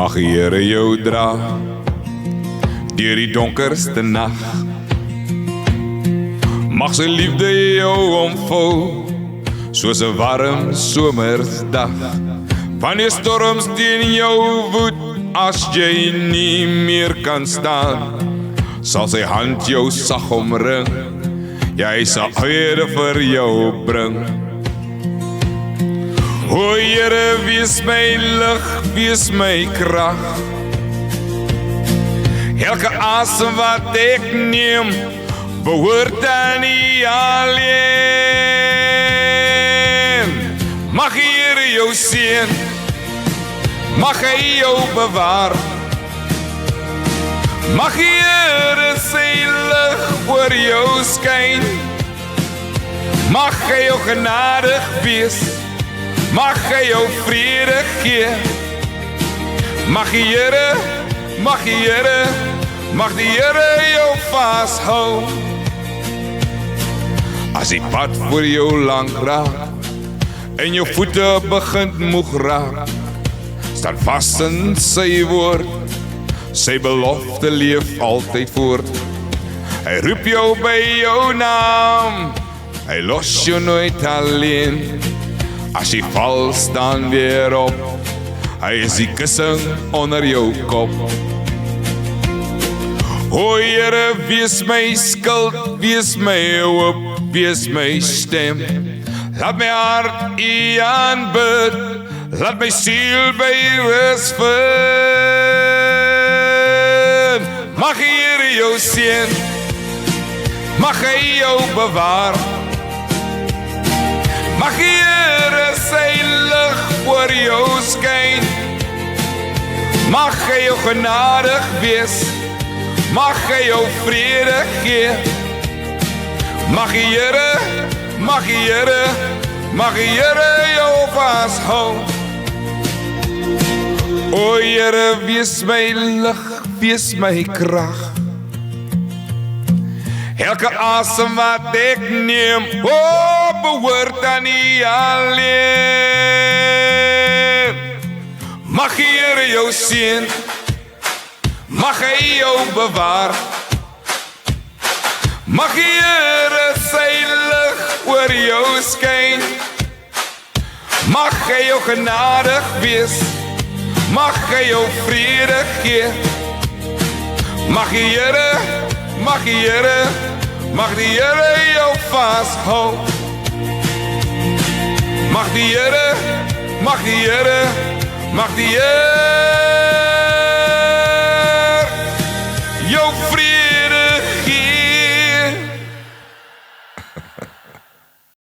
Mag die Here jou dra deur die donkerste nag. Mag sy liefde jou omvou soos 'n warm somersdag. Wanneer storms teen jou woed, as jy nie meer kan staan, sal sy hand jou sag omring, hy sal vrede vir jou bring. O Here, wees my lig, wees my krag. Elke asem wat ek neem, behoort aan U alleen. Mag die Here jou seën, mag hy jou bewaar. Mag die Here sy lig oor jou skyn. Mag hy jou genadig wees, mag hy jou vrede gee. Mag die Here, mag die Here, mag die Here jou vashou. As die pad voor jou lank raak en jou voete begin moeg raak, staan vas in sy woord, sy belofte leef altyd voort. Hy roep jou by jou naam, hy los jou nooit alleen. As jy val, staan weer op, hy is die kussing onder jou kop. O Here, wees my skild, wees my hoop, wees my stem. Laat my hart U aanbid, laat my siel by rus vind. Mag die Here jou seën, mag hy jou bewaar. Mag die Here sy lig oor jou skyn. Mag hy jou genadig wees, mag hy jou vrede gee. Mag die Here, mag die Here, mag die Here jou vashou. O Here, wees my lig, wees my krag. Elke asem wat ek neem, behoort aan U alleen. Mag die Here jou seën, mag hy jou bewaar. Mag die Here sy lig oor jou skyn. Mag hy jou genadig wees, mag hy jou vrede gee. Mag die Here, mag die Here, mag die Here jou vashou. Mag die Here, mag die Here, mag die Here